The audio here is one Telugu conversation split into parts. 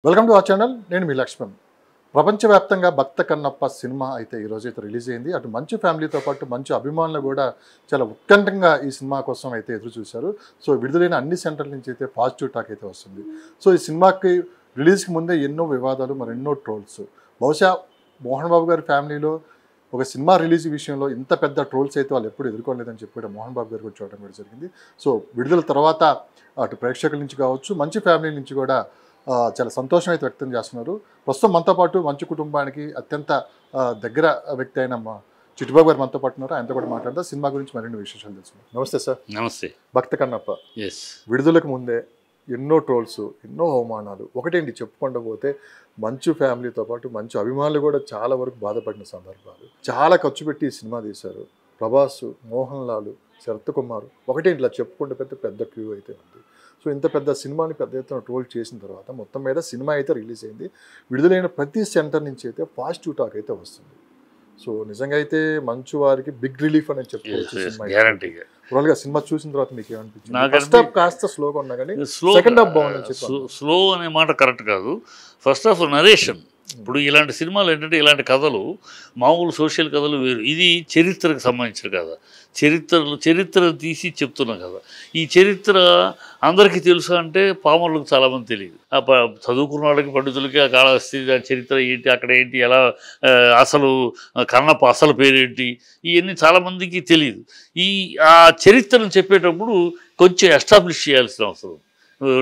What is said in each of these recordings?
Welcome to our channel. నేను మీ లక్ష్మణ్. ప్రపంచవ్యాప్తంగా భక్త కన్నప్ప సినిమా అయితే ఈరోజు అయితే రిలీజ్ అయింది. అటు మంచు ఫ్యామిలీతో పాటు మంచు అభిమానులు కూడా చాలా ఉత్కంఠంగా ఈ సినిమా కోసం అయితే ఎదురు చూశారు. సో విడుదలైన అన్ని సెంటర్ల నుంచి అయితే పాజిటివ్ టాక్ అయితే వస్తుంది. సో ఈ సినిమాకి రిలీజ్కి ముందే ఎన్నో వివాదాలు మరి ఎన్నో ట్రోల్స్. బహుశా మోహన్ బాబు గారి ఫ్యామిలీలో ఒక సినిమా రిలీజ్ విషయంలో ఇంత పెద్ద ట్రోల్స్ అయితే వాళ్ళు ఎప్పుడు ఎదుర్కోలేదని చెప్పి కూడా మోహన్ బాబు గారు కూడా చూడడం కూడా జరిగింది. సో విడుదల తర్వాత అటు ప్రేక్షకుల నుంచి కావచ్చు, మంచి ఫ్యామిలీ నుంచి కూడా చాలా సంతోషం అయితే వ్యక్తం చేస్తున్నారు. ప్రస్తుతం మనతో పాటు మంచు కుటుంబానికి అత్యంత దగ్గర వ్యక్తి అయిన మా చిట్టుబాబు గారు మనతో పాటు ఉన్నారు. ఆయనతో కూడా మాట్లాడతా సినిమా గురించి మరిన్ని విశేషాలు తెలుసుకుందాం. నమస్తే సార్. నమస్తే. భక్త కన్నప్ప విడుదలకు ముందే ఎన్నో ట్రోల్స్, ఎన్నో అవమానాలు. ఒకటేంటి చెప్పుకుంటూ పోతే మంచు ఫ్యామిలీతో పాటు మంచు అభిమానులు కూడా చాలా వరకు బాధపడిన సందర్భాలు. చాలా ఖర్చు పెట్టి ఈ సినిమా తీశారు. ప్రభాస్, మోహన్ లాల్, శరత్ కుమార్. ఒకటేంటి ఇలా చెప్పుకుంటే పెద్ద క్యూ అయితే ఉంది. సో ఇంత పెద్ద సినిమాని పెద్ద ఎత్తున ట్రోల్ చేసిన తర్వాత మొత్తం మీద సినిమా అయితే రిలీజ్ అయింది. విడుదలైన ప్రతి సెంటర్ నుంచి అయితే పాజిటివ్ టాక్ అయితే వస్తుంది. సో నిజంగా అయితే మంచు వారికి బిగ్ రిలీఫ్ అని చెప్పుకోవచ్చు. సినిమా సినిమా చూసిన తర్వాత మీకు ఏమనిపించింది? ఫస్ట్ హాఫ్ కాస్త స్లోగా ఉన్నా కానీ సెకండ్ హాఫ్ బాగుందని చెప్పి. స్లో అనే మాట కరెక్ట్ కాదు. First half narration. ఇప్పుడు ఇలాంటి సినిమాలు ఏంటంటే ఇలాంటి కథలు మామూలు సోషల్ కథలు వేరు. ఇది చరిత్రకు సంబంధించిన కథ. చరిత్ర తీసి చెప్తున్న కథ. ఈ చరిత్ర అందరికీ తెలుసు అంటే పామరులకు చాలామంది తెలియదు. చదువుకున్న వాళ్ళకి, పండితులకి ఆ కాళహస్తి చరిత్ర ఏంటి, అక్కడ ఏంటి, ఎలా అసలు కన్నప్ప అసలు పేరేంటి, ఇవన్నీ చాలామందికి తెలియదు. ఆ చరిత్రను చెప్పేటప్పుడు కొంచెం ఎస్టాబ్లిష్ చేయాల్సిన అవసరం.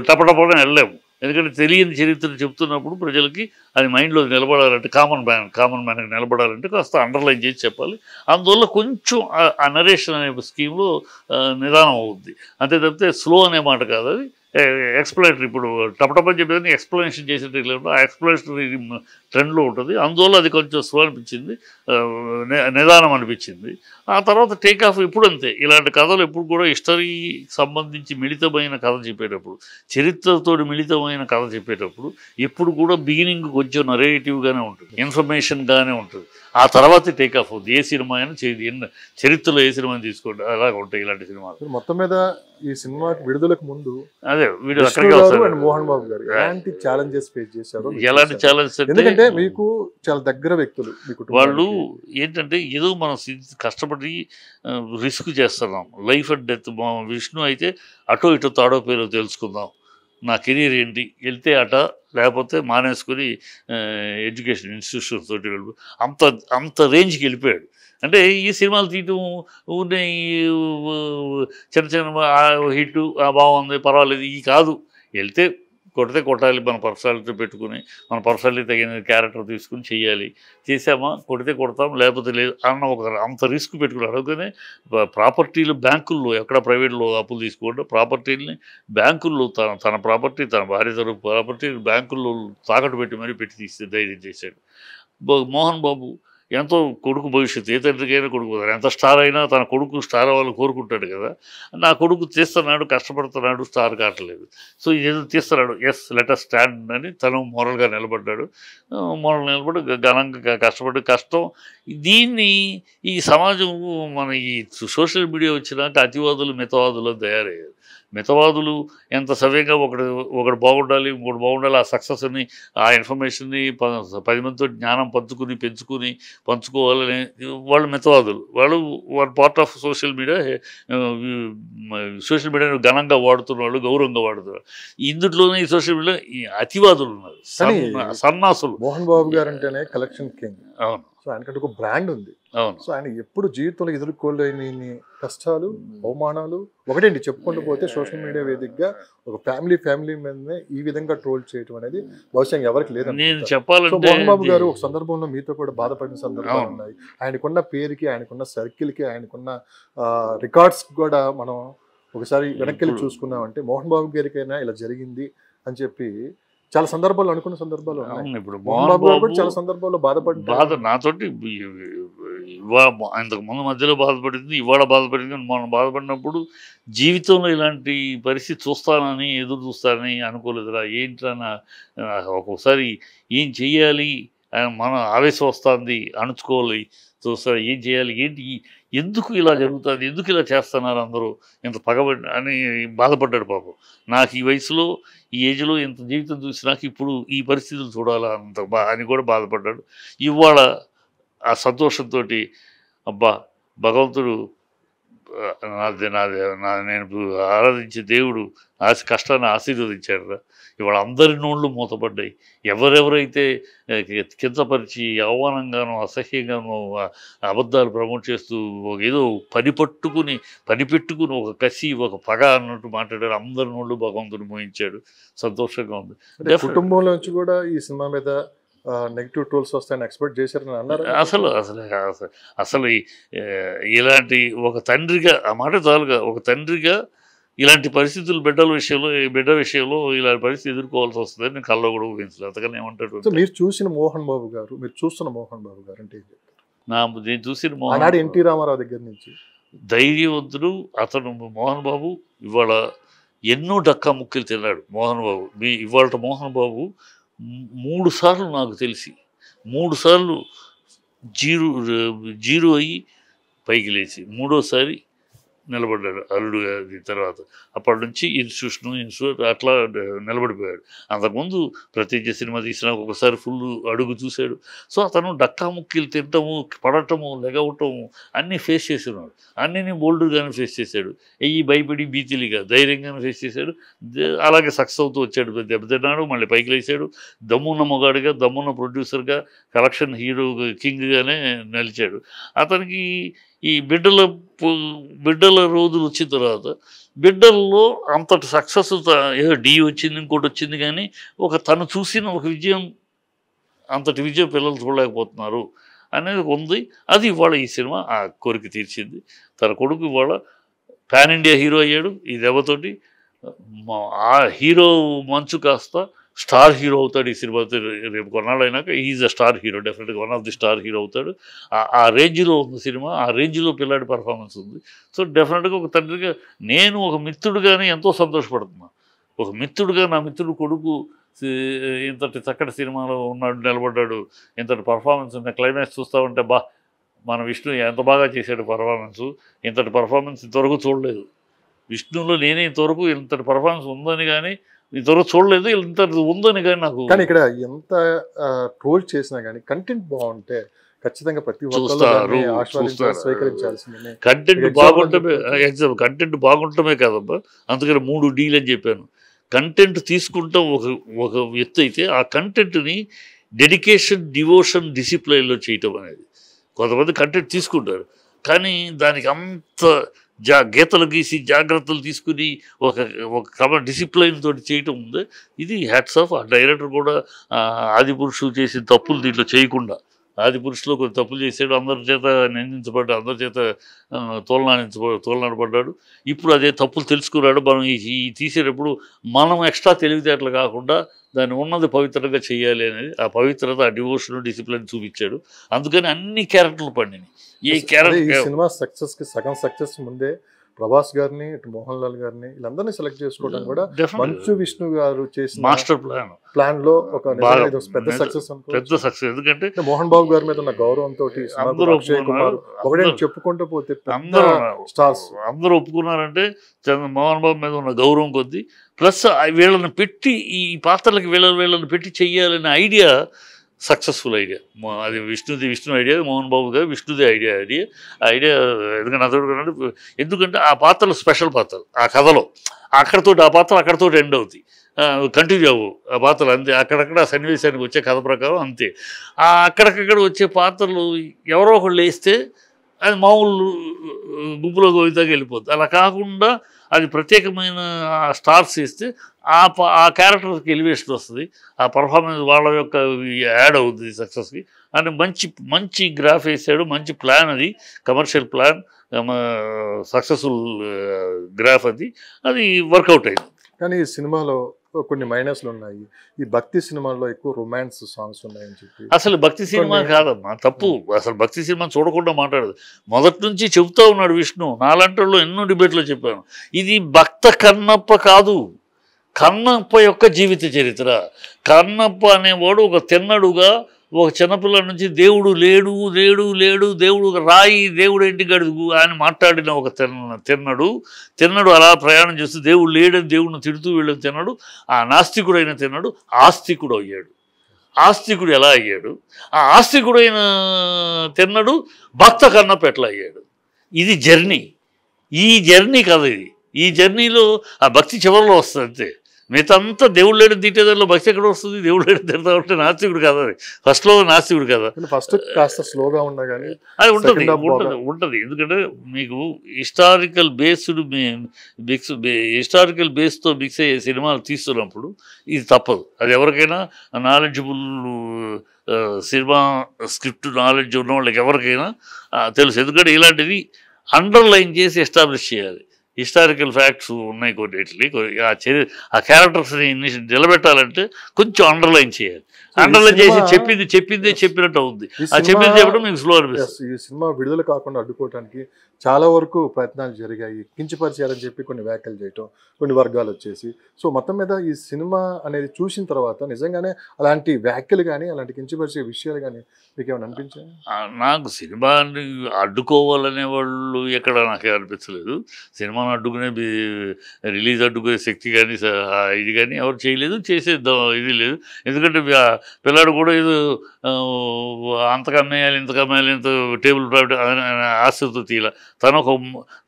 టపటపడం వెళ్ళలేము. ఎందుకంటే తెలియని చరిత్ర చెప్తున్నప్పుడు ప్రజలకి అది మైండ్లో నిలబడాలంటే కామన్ మ్యాన్కి నిలబడాలంటే కాస్త అండర్లైన్ చేసి చెప్పాలి. అందువల్ల కొంచెం ఆ నరేషన్ అనే స్కీమ్లో నిదానం అవుద్ది. అంతే తప్పితే స్లో అనే మాట కాదు. అది ఎక్స్ప్లెనేటరీ. ఇప్పుడు టపటపని చెప్పేది ఎక్స్ప్లెనేషన్ చేసేటట్టు లేకుండా ఆ ఎక్స్ప్లెనేటరీ ట్రెండ్లో ఉంటుంది. అందువల్ల అది కొంచెం స్లో అనిపించింది, నిదానం అనిపించింది. ఆ తర్వాత టేక్ ఆఫ్. ఎప్పుడు అంతే, ఇలాంటి కథలు ఎప్పుడు కూడా హిస్టరీకి సంబంధించి మిళితమైన కథ చెప్పేటప్పుడు, చరిత్రతో మిళితమైన కథ చెప్పేటప్పుడు ఎప్పుడు కూడా బిగినింగ్ కొంచెం నరేటివ్గానే ఉంటుంది, ఇన్ఫర్మేషన్గానే ఉంటుంది. ఆ తర్వాత టేక్ ఆఫ్ అవుతుంది. ఏ సినిమా అయినా చరిత్రలో ఏ సినిమాని తీసుకోండి, అలాగ ఉంటాయి ఇలాంటి సినిమాలు. మొత్తం మీద ఈ సినిమా విడుదలకు ముందు అదే మోహన్ బాబు గారు ఎలాంటి ఛాలెంజెస్ ఫేస్ చేశారు? ఎలాంటి ఛాలెంజెస్ ఎందుకంటే మీకు చాలా దగ్గర వ్యక్తులు, వాళ్ళు ఏంటంటే ఏదో మనం కష్టపడి రిస్క్ చేస్తున్నాం. Life and death. విష్ణు అయితే అటో ఇటో తాడో పేరో తెలుసుకుందాం, నా కెరీర్ ఏంటి, వెళ్తే అట లేకపోతే మానేసుకొని ఎడ్యుకేషన్ ఇన్స్టిట్యూషన్స్ తోటి అంత రేంజ్కి వెళ్ళిపోయాడు. అంటే ఈ సినిమాలు తీయటం ఊరినే చిన్న హిట్ బాగుంది పర్వాలేదు ఈ కాదు. వెళ్తే కొడితే కొట్టాలి, మన పర్సనాలిటీ పెట్టుకుని మన పర్సనాలిటీ తగిన క్యారెక్టర్ తీసుకుని చెయ్యాలి. చేసామా కొడితే కొడతాం, లేకపోతే లేదు అన్న అంత రిస్క్ పెట్టుకుని అడుగునే. ప్రాపర్టీలు బ్యాంకుల్లో, ఎక్కడ ప్రైవేట్లో అప్పులు తీసుకోకుండా ప్రాపర్టీలని బ్యాంకుల్లో తన ప్రాపర్టీ, తన భార్య తరపు ప్రాపర్టీ బ్యాంకుల్లో తాకట్టు పెట్టి మరీ పెట్టి తీస్తే ధైర్యం చేశాడు. మోహన్ బాబు ఎంతో కొడుకు భవిష్యత్తు, ఏ తండ్రికైనా కొడుకు పోతారు. ఎంత స్టార్ అయినా తన కొడుకు స్టార్ అవ్వాలని కోరుకుంటాడు కదా. నా కొడుకు తీస్తున్నాడు, కష్టపడుతున్నాడు, స్టార్ కావట్లేదు, సో ఏదో తీస్తున్నాడు, ఎస్ లెట్ అస్ స్టాండ్ అని తను మోరల్గా నిలబడ్డాడు. నిలబడి ఘనంగా కష్టపడి కష్టం. దీన్ని ఈ సమాజం మన ఈ సోషల్ మీడియా వచ్చినాక అతివాదులు మితవాదులు తయారయ్యారు. మితవాదులు ఎంత సవ్యంగా ఒకడు బాగుండాలి, ఇంకోటి బాగుండాలి, ఆ సక్సెస్ని, ఆ ఇన్ఫర్మేషన్ని 10 మందితో జ్ఞానం పంచుకోవాలని వాళ్ళు మితవాదులు. వాళ్ళు పార్ట్ ఆఫ్ సోషల్ మీడియాను ఘనంగా వాడుతున్న వాళ్ళు, గౌరవంగా వాడుతున్నారు. ఇందులోనే ఈ సోషల్ మీడియా ఈ అతివాదులు ఉన్నారు, సన్నాసులు. మోహన్ బాబు గారు అంటేనే కలెక్షన్ కింగ్. అవును. సో ఆయనకంటే ఒక బ్రాండ్ ఉంది. అవును. సో ఆయన ఎప్పుడు జీవితంలో ఎదుర్కోలేని కష్టాలు, అవమానాలు. ఒకటేంటి చెప్పుకుంటూ పోతే సోషల్ మీడియా వేదికగా ఒక ఫ్యామిలీ మీదనే ఈ విధంగా ట్రోల్ చేయడం అనేది బహుశా ఎవరికి లేదని నేను చెప్పాలంటే. మోహన్ బాబు గారు ఒక సందర్భంలో మీతో కూడా బాధపడిన సందర్భాలు ఉన్నాయి. ఆయనకున్న పేరుకి, ఆయనకున్న సర్కిల్కి, ఆయనకున్న రికార్డ్స్ కూడా మనం ఒకసారి వెనక్కి వెళ్ళి చూసుకున్నామంటే మోహన్ బాబు గారికైనా ఇలా జరిగింది అని చెప్పి చాలా సందర్భాలు అనుకున్న సందర్భాలు ఉన్నాయి. ఇప్పుడు మోహన్ బాబు గారు కూడా చాలా సందర్భాల్లో బాధ నాతోటి ఇంతకు ముందు మధ్యలో బాధపడింది, ఇవాళ బాధపడింది. మనం బాధపడినప్పుడు జీవితంలో ఇలాంటి పరిస్థితి చూస్తానని, ఎదురు చూస్తానని అనుకోలేదురా. ఏంట్రా ఒక్కొక్కసారి ఏం చెయ్యాలి మన ఆవేశం వస్తుంది, అణుచుకోవాలి, చూస్తారు ఏం చేయాలి, ఏంటి ఎందుకు ఇలా జరుగుతుంది, ఎందుకు ఇలా చేస్తున్నారు అందరూ, ఇంత పగబడి అని బాధపడ్డాడు పాపం. నాకు ఈ వయసులో ఈ ఏజ్లో ఇంత జీవితం చూసి నాకు ఇప్పుడు ఈ పరిస్థితులు చూడాలా అంత అని కూడా బాధపడ్డాడు. ఇవాళ ఆ సంతోషంతో అబ్బా భగవంతుడు నేను ఆరాధించే దేవుడు కష్టాన్ని ఆశీర్వదించాడు. ఇవాళ అందరి నోళ్ళు మూతపడ్డాయి. ఎవరెవరైతే కించపరిచి అవమానంగానో అసహ్యంగానో అబద్ధాలు ప్రమోట్ చేస్తూ ఏదో పని పెట్టుకుని ఒక కసి ఒక పగ అన్నట్టు మాట్లాడారు. అందరి నోళ్ళు భగవంతుడు మోయించాడు. సంతోషంగా ఉంది. కుటుంబంలో నుంచి కూడా ఈ సినిమా మీద నెగిటివ్ ట్రోల్స్ వస్తాయని ఎక్స్పెక్ట్ చేశారని అన్నారు. అసలు ఇలాంటి ఒక తండ్రిగా ఆ మాట చాలుగా ఒక తండ్రిగా ఇలాంటి పరిస్థితులు బిడ్డ విషయంలో ఇలాంటి పరిస్థితి ఎదుర్కోవాల్సి వస్తుందని నేను కల్లో కూడా ఊహించలేదు. అంతకని ఏమంటాడు. మీరు చూసిన మోహన్ బాబు గారు, మీరు చూస్తున్న మోహన్ బాబు గారు అంటే నేను చూసిన ఎన్టీ రామారావు దగ్గర నుంచి ధైర్యవంతుడు అతను. మోహన్ బాబు ఇవాళ ఎన్నో డక్కా ముక్కలు తిన్నాడు. మోహన్ బాబు ఇవాళ మోహన్ బాబు 3 సార్లు నాకు తెలిసి 3 సార్లు జీరో అయ్యి పైకి లేచి 3వసారి నిలబడ్డాడు అల్లుడు గారి తర్వాత. అప్పటి నుంచి ఇన్స్టిట్యూట్ అట్లా నిలబడిపోయాడు. అంతకుముందు ప్రత్యేక సినిమా తీసినా ఒకసారి ఫుల్ అడుగు చూశాడు. సో అతను డక్కా ముక్కీలు తినటము, పడటము, లెగవటము అన్నీ ఫేస్ చేస్తున్నాడు. అన్నీ బోల్డ్గానే ఫేస్ చేశాడు. భయపడి భీతిలిగా ధైర్యంగానే ఫేస్ చేశాడు. అలాగే సక్సెస్ అవుతూ వచ్చాడు. దెబ్బతిన్నాడు, మళ్ళీ పైకి లేచాడు. దమ్మున్న మొగాడిగా, దమ్మున్న ప్రొడ్యూసర్గా, కలెక్షన్ హీరో కింగ్గానే నిలిచాడు. అతనికి ఈ బిడ్డల రోజులు వచ్చిన తర్వాత బిడ్డల్లో అంతటి సక్సెస్ ఏదో డి వచ్చింది, ఇంకోటి వచ్చింది, కానీ తను చూసిన ఒక విజయం, అంతటి విజయం పిల్లలు చూడలేకపోతున్నారు అనేది ఉంది. అది ఇవాళ ఈ సినిమా ఆ కోరిక తీర్చింది. తన కొడుకు ఇవాళ పాన్ ఇండియా హీరో అయ్యాడు ఈ దెబ్బతోటి. ఆ హీరో మంచు కాస్త స్టార్ హీరో అవుతాడు ఈ సినిమా. రేపు కొన్నాళ్ళు అయినాక ఈజ్ అ స్టార్ హీరో, డెఫినెట్గా one of the star hero అవుతాడు. ఆ రేంజ్లో ఉంది సినిమా, ఆ రేంజ్లో పిల్లాడి పర్ఫార్మెన్స్ ఉంది. సో డెఫినెట్గా ఒక తండ్రిగా నేను ఒక మిత్రుడుగానే ఎంతో సంతోషపడుతున్నాను. ఒక మిత్రుడుగా నా మిత్రుడు కొడుకు ఇంతటి చక్కటి సినిమాలో ఉన్నాడు, నిలబడ్డాడు, ఇంతటి పర్ఫార్మెన్స్ ఉన్న క్లైమాక్స్ చూస్తూ ఉంటే మన విష్ణు ఎంత బాగా చేశాడు పర్ఫార్మెన్సు. ఇంతటి పర్ఫార్మెన్స్ ఇంతవరకు చూడలేదు. విష్ణులో నేనే ఇంతవరకు ఇంతటి పర్ఫార్మెన్స్ ఉందని కానీ ఇంతవరకు చూడలేదు, ఇంత ఉందని కానీ నాకు. కానీ ఇక్కడ ఎంత ట్రోల్ చేసినా కానీ కంటెంట్ బాగుంటే ఖచ్చితంగా ప్రతి ఒక్కరు స్వీకరించాల్సిందే. కంటెంట్ బాగుంటమే కాదమ్మా. అందుకని 3 డీలు అని చెప్పాను. కంటెంట్ తీసుకుంటాం ఒక ఎత్తు అయితే, ఆ కంటెంట్ని డెడికేషన్, డివోషన్, డిసిప్లైన్లో చేయటం అనేది. కొంతమంది కంటెంట్ తీసుకుంటారు కానీ దానికి అంత గీతలు గీసి జాగ్రత్తలు తీసుకుని ఒక డిసిప్లైన్ తోటి చేయటం ఉంది. ఇది హ్యాట్స్ ఆఫ్. ఆ డైరెక్టర్ కూడా ఆదిపురుషులు చేసిన తప్పులు దీంట్లో చేయకుండా, ఆదిపురుషులో కొన్ని తప్పులు చేశాడు, అందరి చేత నిందించబడ్డాడు, అందరి చేత తోలనాడబడ్డాడు. ఇప్పుడు అదే తప్పులు తెలుసుకున్నాడు. మనం ఈ తీసేటప్పుడు మనం ఎక్స్ట్రా తెలివితేటలు కాకుండా దాన్ని ఉన్నది పవిత్రంగా చేయాలి అనేది, ఆ పవిత్రత, ఆ డివోషన్, డిసిప్లిన్ చూపించాడు. అందుకని అన్ని క్యారెక్టర్లు పండినాయి. ఏ క్యారెక్టర్ సినిమా సక్సెస్కి సగం సక్సెస్ ముందే ప్రభాస్ గారిని, ఇటు మోహన్ లాల్ గారిని వీళ్ళందరినీ సెలెక్ట్ చేసుకోవడం కూడా మంచు విష్ణు గారు చేసిన మాస్టర్ ప్లాన్ లో ఒక పెద్ద సక్సెస్. ఎందుకంటే మోహన్ బాబు గారి మీద ఉన్న గౌరవంతో అక్షయ్ కుమార్ ఒకటే చెప్పుకుంటూ పోతే స్టార్స్ అందరూ ఒప్పుకున్నారంటే మోహన్ బాబు మీద ఉన్న గౌరవం కొద్దీ, ప్లస్ వీళ్ళని పెట్టి ఈ పాత్రలకి వీళ్ళని పెట్టి చెయ్యాలనే ఐడియా సక్సెస్ఫుల్ ఐడియా. అది విష్ణు ఐడియా, మోహన్ బాబు గారు విష్ణుది ఐడియా. ఆ ఐడియా ఎందుకంటే ఆ పాత్రలు స్పెషల్ పాత్రలు ఆ కథలో, అక్కడతోటి ఆ పాత్ర అక్కడతోటి ఎండ్ అవుతాయి, కంటిన్యూ అవ్వు ఆ పాత్రలు అంతే. అక్కడక్కడ ఆ సన్నివేశానికి వచ్చే కథ ప్రకారం అంతే. అక్కడికక్కడ వచ్చే పాత్రలు ఎవరో ఒకళ్ళు వేస్తే అది మామూలు గుంపులో గోవితాకి వెళ్ళిపోతుంది. అలా కాకుండా అది ప్రత్యేకమైన స్టార్స్ ఇస్తే ఆ క్యారెక్టర్కి ఎలివేషన్ వస్తుంది, ఆ పర్ఫార్మెన్స్ వాళ్ళ యొక్క యాడ్ అవుతుంది సక్సెస్కి. అని మంచి గ్రాఫ్ వేసాడు, మంచి ప్లాన్, అది కమర్షియల్ ప్లాన్, సక్సెస్ఫుల్ గ్రాఫ్, అది వర్కౌట్ అయింది. కానీ ఈ సినిమాలో కొన్ని మైనస్లు ఉన్నాయి. ఈ భక్తి సినిమాల్లో ఎక్కువ రొమాన్స్ సాంగ్స్ ఉన్నాయని చెప్పి. అసలు భక్తి సినిమా కాదమ్మా, తప్పు. అసలు భక్తి సినిమా చూడకుండా మాట్లాడదు. మొదటి నుంచి చెబుతూ ఉన్నాడు విష్ణు, నాలంటలో ఎన్నో డిబేట్లో చెప్పాను, ఇది భక్త కన్నప్ప కాదు, కన్నప్ప యొక్క జీవిత చరిత్ర. కన్నప్ప అనేవాడు ఒక తిన్నడుగా ఒక చిన్నపిల్లల నుంచి దేవుడు లేడు లేడు లేడు, దేవుడు ఒక రాయి, దేవుడు ఇంటికి అడుగు అని మాట్లాడిన ఒక తిన్నడు అలా ప్రయాణం చేస్తూ దేవుడు లేడని దేవుడిని తిడుతూ వెళ్ళని తిన్నాడు. ఆ నాస్తికుడైన తిన్నాడు ఆస్తికుడు అయ్యాడు. ఆస్తికుడు ఎలా అయ్యాడు? ఆ ఆస్తికుడైన తిన్నడు భక్త కన్నప్ప ఎట్లా అయ్యాడు? ఇది జర్నీ. ఈ జర్నీ కదా ఇది. ఈ జర్నీలో ఆ భక్తి చివరిలో వస్తుంది అంతే. మిగతా అంతా దేవుడు లేడని తిట్టేదానిలో భక్తి ఎక్కడ వస్తుంది? దేవుడు లేడని తిడతా ఉంటే నాస్తికుడు కదా, అది ఫస్ట్లో నాస్తికుడు కదా. ఫస్ట్ కాస్త స్లోగా ఉన్నా కానీ అది ఉంటుంది. ఎందుకంటే మీకు హిస్టారికల్ బేస్తో మిక్స్ అయ్యే సినిమాలు తీస్తున్నప్పుడు ఇది తప్పదు. అది ఎవరికైనా నాలెడ్జబుల్ సినిమా స్క్రిప్ట్ నాలెడ్జ్ ఉన్న వాళ్ళకి ఎవరికైనా తెలుసు. ఎందుకంటే ఇలాంటిది అండర్లైన్ చేసి ఎస్టాబ్లిష్ చేయాలి. హిస్టారికల్ ఫ్యాక్ట్స్ ఉన్నాయి కొన్నిటిని, ఆ క్యారెక్టర్స్ని నిలబెట్టాలంటే కొంచెం అండర్లైన్ చేయాలి. అండర్లైన్ చేసి చెప్పిందే చెప్పినట్టు అవుద్ది. ఆ చెప్పింది చెప్పడం మీకు స్లో అనిపిస్తుంది. ఈ సినిమా విడుదల కాకుండా అడ్డుకోవడానికి చాలా వరకు ప్రయత్నాలు జరిగాయి. కించపరిచారని చెప్పి కొన్ని వ్యాఖ్యలు చేయటం, కొన్ని వర్గాలు వచ్చేసి. సో మొత్తం మీద ఈ సినిమా అనేది చూసిన తర్వాత నిజంగానే అలాంటి వ్యాఖ్యలు కానీ అలాంటి కించపరిచే విషయాలు కానీ మీకు ఏమైనా అనిపించాయి? నాకు సినిమాని అడ్డుకోవాలనే వాళ్ళు ఎక్కడ నాకే అనిపించలేదు. సినిమాను అడ్డుకునే రిలీజ్ అడ్డుకునే శక్తి కానీ ఇది కానీ ఎవరు చేయలేదు, చేసేద్దాం ఇది లేదు. ఎందుకంటే పిల్లాడు కూడా ఏదో అంతకమ్మేయాలి ఇంతకమ్మేయాలి ఇంత టేబుల్ ప్రాఫిట్ ఆశతో తీయాల.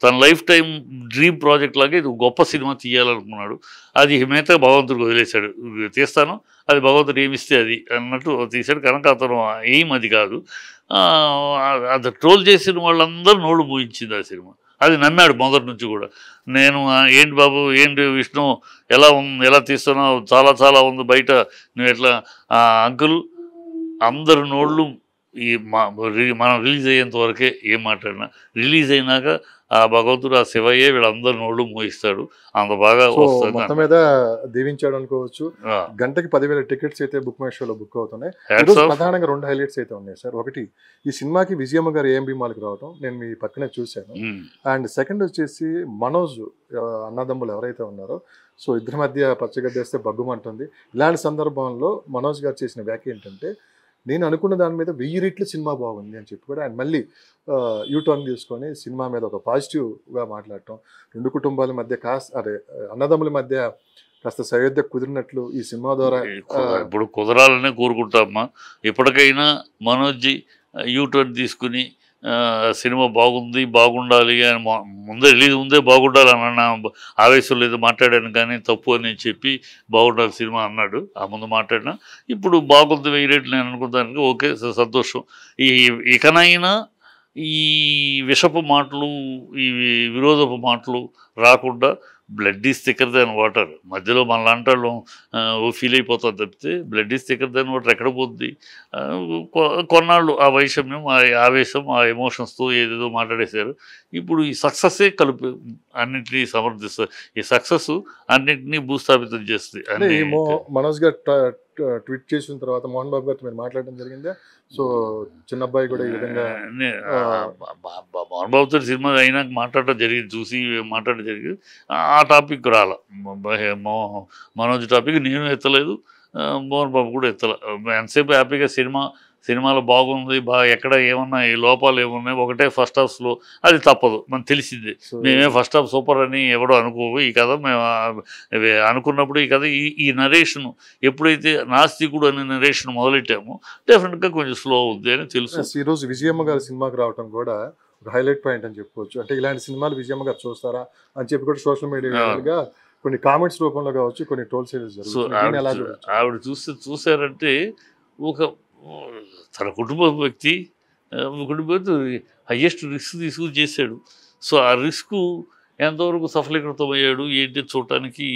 తన లైఫ్ టైం డ్రీమ్ ప్రాజెక్ట్ లాగా ఇది గొప్ప సినిమా తీయాలనుకున్నాడు. అది మిగతా భగవంతుడికి వదిలేశాడు. తీస్తాను, అది భగవంతుడు ఏమిస్తే అది అన్నట్టు తీశాడు. కనుక అతను ఏం అది కాదు. అది ట్రోల్ చేసిన వాళ్ళందరూ నోళ్ళు మూయించింది ఆ సినిమా. అది నమ్మాడు మొదటి నుంచి కూడా. నేను ఏంటి బాబు, ఏంటి విష్ణు, ఎలా తీస్తున్నావు, చాలా చాలా ఉంది బయట, నువ్వు ఎట్లా అంకుల్ అందరు నోళ్ళు మనం రిలీజ్ అయ్యేంత వరకే ఏం మాట్లాడినా, రిలీజ్ అయినాక ఆ భగవంతుడు ఆ శివయ్యే వీళ్ళందరూ నోళ్ళు మోయిస్తాడు. అంత బాగా వస్తుంది. మొత్తం మీద దీవించాడు అనుకోవచ్చు. గంటకి 10,000 టికెట్స్ అయితే బుక్ మై షోలో బుక్ అవుతున్నాయి. ప్రధానంగా 2 హైలైట్స్ అయితే ఉన్నాయి సార్. ఒకటి, ఈ సినిమాకి విజయమ్మ గారు ఏఎంబి మాల్కి రావడం నేను మీ పక్కనే చూశాను. అండ్ సెకండ్ వచ్చేసి మనోజ్ అన్నదమ్ములు ఎవరైతే ఉన్నారో, సో ఇద్దరి మధ్య పచ్చగడ్డేస్తే బగ్గుమంటుంది. ఇలాంటి సందర్భంలో మనోజ్ గారు చేసిన వ్యాఖ్య ఏంటంటే, నేను అనుకున్న దాని మీద 1000 రెట్లు సినిమా బాగుంది అని చెప్పి కూడా ఆయన మళ్ళీ యూటర్న్ తీసుకొని సినిమా మీద ఒక పాజిటివ్గా మాట్లాడటం, 2 కుటుంబాల మధ్య అన్నదమ్ముల మధ్య కాస్త సయోధ్య కుదిరినట్లు ఈ సినిమా ద్వారా. ఇప్పుడు కుదరాలనే కోరుకుంటామా. ఇప్పటికైనా మనోజ్ యూటర్న్ తీసుకుని సినిమా బాగుండాలి అని రిలీజ్ ముందే బాగుండాలి అన్న ఆవేశం లేదు మాట్లాడాను, కానీ తప్పు అని చెప్పి బాగుండాలి సినిమా అన్నాడు. ఆ ముందు మాట్లాడినా ఇప్పుడు బాగుంది 1000 రెట్లు నేను అనుకుంటానికి ఓకే, సంతోషం. ఇకనైనా ఈ విషపు మాటలు, ఈ విరోధపు మాటలు రాకుండా blood is thicker than water. మధ్యలో మన లాంటి వాళ్ళు ఫీల్ అయిపోతాం తప్పితే blood is thicker than water ఎక్కడ పోద్ది? కొన్నాళ్ళు ఆ వైషమ్యం, ఆ ఆవేశం, ఆ ఎమోషన్స్తో ఏదేదో మాట్లాడేశారు. ఇప్పుడు ఈ సక్సెస్సే అన్నింటినీ సమర్థిస్తారు. ఈ సక్సెస్ అన్నింటినీ భూస్థాపితం చేస్తుంది. మనోజ్ గారు ట్వీట్ చేసిన తర్వాత మోహన్ బాబు గారితో మీరు మాట్లాడడం జరిగిందా? సో చిన్న అబ్బాయి కూడా ఈ విధంగా మోహన్ బాబుతో సినిమా అయినాక మాట్లాడటం జరిగింది, చూసి మాట్లాడటం జరిగింది. ఆ టాపిక్ రాల, మనోజ్ టాపిక్ నేను ఎత్తలేదు, మోహన్ బాబు కూడా ఎత్తలే. ఎంతసేపు హ్యాపీగా సినిమాలో బాగుంది, ఎక్కడ ఏమన్నా ఈ లోపాలు ఏమున్నాయి, ఒకటే ఫస్ట్ హాఫ్ స్లో, అది తప్పదు, మనకు తెలిసింది. మేమే ఫస్ట్ హాఫ్ సూపర్ అని ఎవడో అనుకోవు. ఈ కథ మేము అనుకున్నప్పుడు ఈ కథ ఈ నరేషన్ ఎప్పుడైతే నాస్తికుడు అనే నరేషన్ మొదలెట్టామో డెఫినెట్గా కొంచెం స్లో అవుద్ది అని తెలుసు. ఈరోజు విజయమ్మ గారి సినిమాకి రావడం కూడా ఒక హైలైట్ పాయింట్ అని చెప్పుకోవచ్చు. అంటే ఇలాంటి సినిమాలు విజయమ్మ గారు చూస్తారా అని చెప్పి కూడా సోషల్ మీడియాగా కొన్ని కామెంట్స్ రూపంలో కావచ్చు, కొన్ని ట్రోల్స్ జరుగుతాయి. ఆవిడ చూసారంటే తన కుటుంబ వ్యక్తి హయ్యెస్ట్ రిస్క్ తీసుకుని చేశాడు. సో ఆ రిస్క్ ఎంతవరకు సఫలీకృతం అయ్యాడు ఏంటి చూడటానికి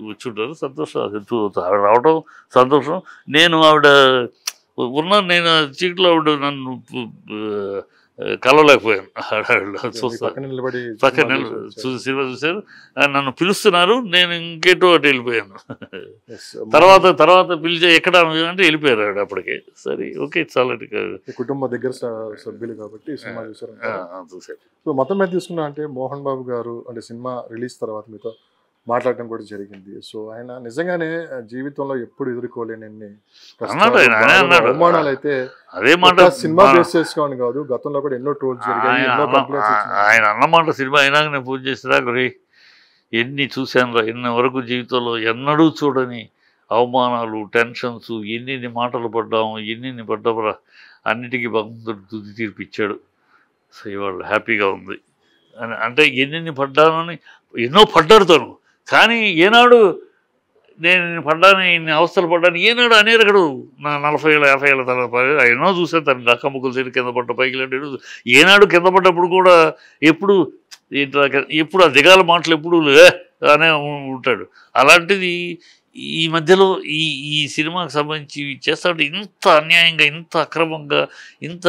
వచ్చి ఉంటారు. సంతోషం, ఆవిడ రావడం సంతోషం. నేను చీకట్లో ఆవిడ నన్ను కలవలేకపోయాను. పక్కన సినిమా చూశారు, నన్ను పిలుస్తున్నారు, నేను ఇంకేటో అటు వెళ్ళిపోయాను. తర్వాత పిలిచే ఎక్కడ అంటే వెళ్ళిపోయారు ఆవిడ అప్పటికే. సరే ఓకే, చాలా కుటుంబ దగ్గర సభ్యులు కాబట్టి సినిమా చూశారు. సో మొత్తం మీద తీసుకున్నా అంటే మోహన్ బాబు గారు అంటే సినిమా రిలీజ్ తర్వాత మీతో మాట్లాడటం కూడా జరిగింది. సో ఆయన నిజంగానే జీవితంలో ఎప్పుడు ఎదుర్కోలేని అన్నాడు ఆయన, ఆయన అన్నాడు. అవమానాలు అయితే అదే మాట సినిమా బేస్ చేసుకోని కాదు, గతంలో కూడా ఎన్నో ట్రోల్స్ జరిగాయి, ఎన్నో కంప్లైంట్స్ వచ్చినాయి. ఆయన అన్నమాట సినిమా అయినాక నేను పూజ చేసిరా గురి ఎన్ని చూశాను, ఎన్ని వరకు జీవితంలో ఎన్నడూ చూడని అవమానాలు, టెన్షన్స్, ఎన్ని మాటలు పడ్డాము, ఎన్ని పడ్డామరా, అన్నిటికీ భగవంతుడు తుది తీర్పిచ్చాడు. సో ఇవాళ హ్యాపీగా ఉంది అని. అంటే ఎన్ని పడ్డానని ఎన్నో పడ్డాడు తను, కానీ ఏనాడు నేను పడ్డాను, ఇన్ని అవస్థలు పడ్డాను ఏనాడు అనేరగడు. నా 40 ఏళ్ళ 50 ఏళ్ళ తర్వాత ఎన్నో చూసాను తను డక్కముక్కలు తిరిగి కింద పడ్డ పైకి లేడు. ఏనాడు కింద పడ్డప్పుడు కూడా ఎప్పుడు ఎప్పుడు ఆ దిగాల మాటలు ఎప్పుడు అనే ఉంటాడు. అలాంటిది ఈ మధ్యలో ఈ సినిమాకి సంబంధించి చేస్తాడు ఇంత అన్యాయంగా, ఇంత అక్రమంగా, ఇంత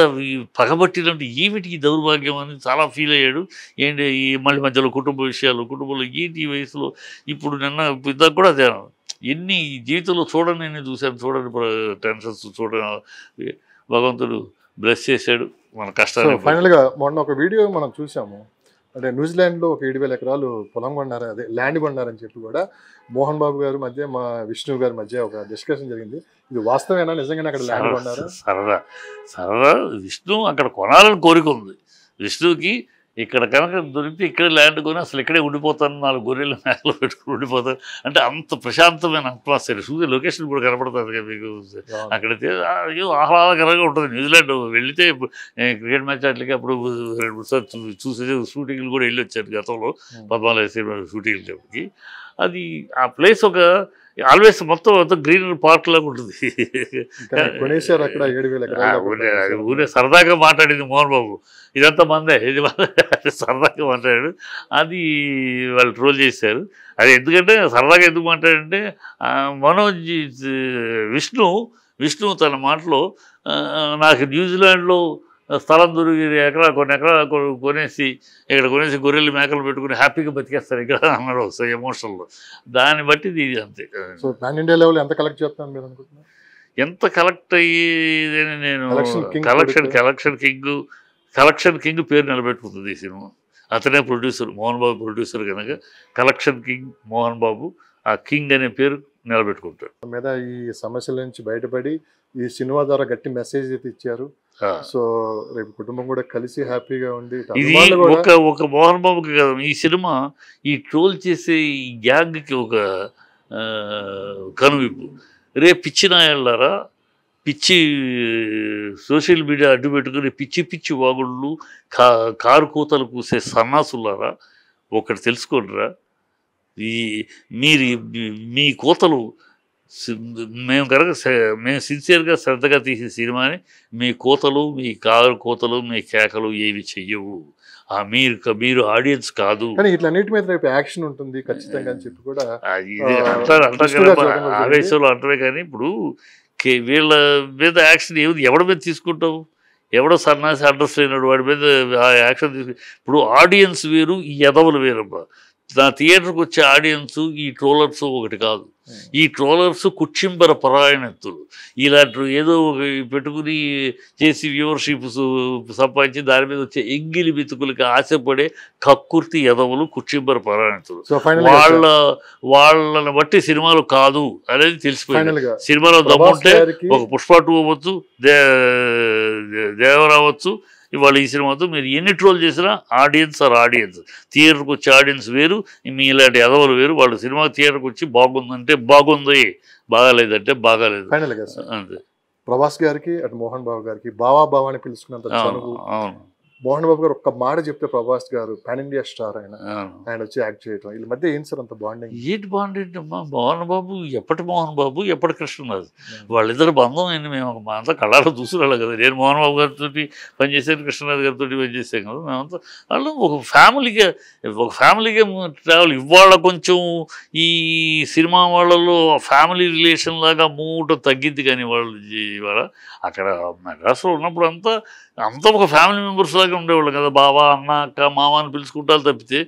పగబట్టినట్టు ఏమిటి దౌర్భాగ్యం అని చాలా ఫీల్ అయ్యాడు. ఏంటి ఈ మళ్ళీ మధ్యలో కుటుంబ విషయాలు, కుటుంబంలో ఏంటి ఈ వయసులో ఇప్పుడు నిన్న ఇద్దరు కూడా అదే ఎన్ని జీవితంలో చూడని చూశాను, చూడని టెన్షన్స్ చూడని భగవంతుడు బ్లెస్ చేశాడు మన కష్టాన్ని. ఫైనల్గా మొన్న ఒక వీడియో మనం చూసాము, అంటే న్యూజిలాండ్లో ఒక 7,000 ఎకరాలు పొలం కొన్నారు, అదే ల్యాండ్ కొన్నారని చెప్పి కూడా మోహన్ బాబు గారి మధ్య మా విష్ణు గారి మధ్య ఒక డిస్కషన్ జరిగింది. ఇది వాస్తవేనా, నిజంగానే అక్కడ ల్యాండ్ కొన్నారా? సరదా విష్ణు అక్కడ కొనాలని కోరిక ఉంది విష్ణుకి. ఇక్కడ కనుక దొరికితే ఇక్కడ ల్యాండ్ కొని అసలు ఇక్కడే ఉండిపోతాను, 4 గొర్రెలు మేకలు పెట్టుకుని ఉండిపోతాను అంటే అంత ప్రశాంతమైన అట్మాస్ఫియర్. చూసే లొకేషన్ కూడా కనపడుతుంది కదా మీకు. అక్కడైతే ఆహ్లాదకరంగా ఉంటుంది. న్యూజిలాండ్ వెళితే క్రికెట్ మ్యాచ్ అట్లకి అప్పుడు 2-3 సార్లు చూసే షూటింగ్లు కూడా వెళ్ళి వచ్చారు గతంలో 14 సినిమా షూటింగ్లకి. అది ఆ ప్లేస్ ఒక ఆల్వేస్ మొత్తం గ్రీనరీ పార్క్ లాగా ఉంటుంది. ఊరే సరదాగా మాట్లాడింది మోహన్ బాబు, ఇదంతా మందే, ఇది సరదాగా మాట్లాడాడు. అది వాళ్ళు ట్రోల్ చేశారు. అది ఎందుకంటే సరదాగా ఎందుకు మాట్లాడంటే మనోజ్ విష్ణు తన మాటలో నాకు న్యూజిలాండ్లో స్థలం దొరికి కొన్ని ఎకరాలు కొనేసి ఇక్కడ కొనేసి గొర్రెలు మేకలు పెట్టుకుని హ్యాపీగా బతికేస్తారు ఇక్కడ అన్నాడు ఎమోషనల్లో. దాన్ని బట్టి ఇది అంతే. సో పాన్ ఇండియా లెవెల్ ఎంత కలెక్ట్ చేస్తాను మీరు అనుకుంటున్నారు? ఎంత కలెక్ట్ అయ్యేదని నేను కలెక్షన్ కింగ్ పేరు నిలబెట్టుకుంటుంది ఈ సినిమా. అతనే ప్రొడ్యూసర్, మోహన్ బాబు ప్రొడ్యూసర్ కనుక కలెక్షన్ కింగ్ మోహన్ బాబు ఆ కింగ్ అనే పేరు నిలబెట్టుకుంటాడు. మీద ఈ సమస్యల నుంచి బయటపడి ఈ సినిమా ద్వారా గట్టి మెసేజ్ అయితే ఇచ్చారు. సో రేపు కుటుంబం కూడా కలిసి హ్యాపీగా ఉండి ఇది ఒక మోహన్ బాబుకి కదా ఈ సినిమా, ఈ ట్రోల్ చేసే ఈ గ్యాంగ్కి ఒక కనువిప్పు. రేపు పిచ్చి నాయళ్ళారా, పిచ్చి సోషల్ మీడియా అడ్డు పెట్టుకుని పిచ్చి వాగుళ్ళు, కారు కూతలు కూసే సన్నాసులారా ఒకటి తెలుసుకోండిరా. మీ కోతలు మేము సిన్సియర్గా శ్రద్ధగా తీసిన సినిమాని మీ కోతలు, మీ కారు కోతలు, మీ కేకలు ఏవి చెయ్యవు. మీరు ఆడియన్స్ కాదు. ఇట్లన్నిటి మీద రేపు యాక్షన్ ఉంటుంది ఖచ్చితంగా అని చెప్పి కూడా ఆవేశంలో అంటమే. కానీ ఇప్పుడు వీళ్ళ మీద యాక్షన్ ఎవడి మీద తీసుకుంటావు? ఎవడో సన్నాసి అడ్రస్ లేనాడు వాడి మీద యాక్షన్ తీసుకు. ఇప్పుడు ఆడియన్స్ వేరు, ఈ ఎదవలు వేరబ్బా. నా థియేటర్కి వచ్చే ఆడియన్స్ ఈ ట్రోలర్స్ ఒకటి కాదు. ఈ ట్రోలర్స్ కుచ్చింబర పరాయణత్తులు. ఇలాంటి ఏదో పెట్టుకుని చేసి వ్యూవర్షిప్ సంపాదించి దాని మీద వచ్చే ఎంగిలి బితుకులకి ఆశపడే కక్కుర్తి ఎదవులు కుచ్చింబర పరాయణత్తులు. వాళ్ళని బట్టి సినిమాలు కాదు అనేది తెలిసిపోయింది. సినిమాలో దమ్ముంటే ఒక పుష్ప 2 అవ్వచ్చు, దేవర అవ్వచ్చు. ఇవాళ ఈ సినిమాతో మీరు ఎన్ని ట్రోల్ చేసినా ఆడియన్స్ థియేటర్కి వచ్చే ఆడియన్స్ వేరు, మీ ఇలాంటి ఎదవలు వేరు. వాళ్ళు సినిమా థియేటర్కి వచ్చి బాగుందంటే బాగుంది, బాగాలేదంటే బాగాలేదు. అంతే. ప్రభాస్ గారికి అటు మోహన్ బాబు గారికి బావా అని పిలుచుకున్నంత చనువు. మోహన్ బాబు గారు ఒక్క మాట చెప్తే ప్రభాస్ గారు పాన్ ఇండియా స్టార్ ఆయన వచ్చి యాక్ట్ చేయటం, వీళ్ళ మధ్య ఏం సార్ అంత బాండింగ్? ఏంటి బాండింగ్ అమ్మా? మోహన్ బాబు ఎప్పటి కృష్ణరాజు వాళ్ళిద్దరు బంధం అయింది. మేము అంతా కళ్ళాలో చూసురాలి కదా. నేను మోహన్ బాబు గారితో పనిచేసాను, కృష్ణరాజు గారితో పనిచేసాం కదా. మేమంతా వాళ్ళు ఒక ఫ్యామిలీగా ట్రావెల్. ఇవాళ కొంచెం ఈ సినిమా వాళ్ళలో ఫ్యామిలీ రిలేషన్ లాగా మూట తగ్గింది. కానీ వాళ్ళు ఇవాళ అక్కడ మెడ్రాస్లో ఉన్నప్పుడు అంతా ఒక ఫ్యామిలీ మెంబర్స్ లాగా ఉండేవాళ్ళు కదా. బావా, అన్న, అక్క, మామ అని పిలుచుకుంటారు తప్పితే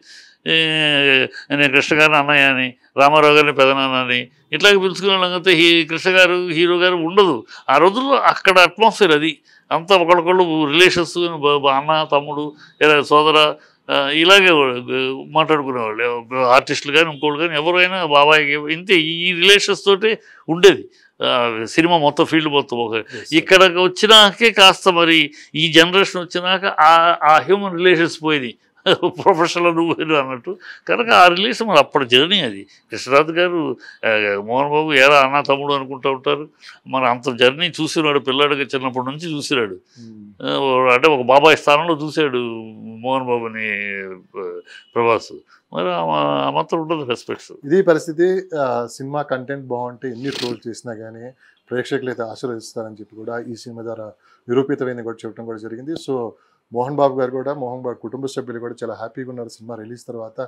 నేను కృష్ణ గారిని అన్నయ్య అని, రామారావు గారిని పెదనాన్న అని ఇట్లాగే పిలుచుకునే అంతా కృష్ణ గారు హీరో గారు ఉండదు. ఆ రోజుల్లో అక్కడ అట్మాస్ఫియర్ అది. అంతా ఒకళ్ళొకళ్ళు రిలేషన్స్, అన్న, తమ్ముడు, సోదర ఇలాగే మాట్లాడుకునేవాళ్ళు ఆర్టిస్టులు కానీ ఇంకోళ్ళు కానీ ఎవరైనా బాబాయ్ ఇంతే ఈ రిలేషన్స్ తోటే ఉండేది సినిమా మొత్తం ఫీల్డ్ మొత్తం ఒక ఇక్కడ వచ్చినాకే కాస్త మరి ఈ జనరేషన్ వచ్చినాక ఆ హ్యూమన్ రిలేషన్స్ పోయినాయి ప్రొఫెషనల్ నువ్వు అన్నట్టు కనుక ఆ రిలేషన్ మరి అప్పటి జర్నీ అది కృష్ణరాజు గారు మోహన్ బాబు ఏరా అన్న తమ్ముడు అనుకుంటూ ఉంటారు మరి అంత జర్నీ చూసినాడు పిల్లాడికి చిన్నప్పటి నుంచి చూసినాడు అంటే ఒక బాబాయ్ స్థానంలో చూశాడు మోహన్ బాబుని ప్రభాస్ మరి ఆ మాత్రం ఉంటుంది రెస్పెక్ట్స్. ఇది పరిస్థితి. సినిమా కంటెంట్ బాగుంటే ఎన్ని ట్రోల్ చేసినా కానీ ప్రేక్షకులు అయితే ఆశీర్వదిస్తారని చెప్పి కూడా ఈ సినిమా ద్వారా నిరూపితమైంది కూడా చెప్పడం కూడా జరిగింది. సో మోహన్ బాబు గారు కూడా మోహన్ బాబు కుటుంబ సభ్యులు కూడా చాలా హ్యాపీగా ఉన్నారు సినిమా రిలీజ్ తర్వాత.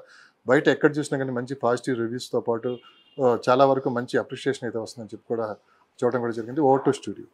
బయట ఎక్కడ చూసినా కానీ మంచి పాజిటివ్ రివ్యూస్తో పాటు చాలా వరకు మంచి అప్రిషియేషన్ అయితే వస్తుందని చెప్పి కూడా చూడడం కూడా జరిగింది. Over to studio.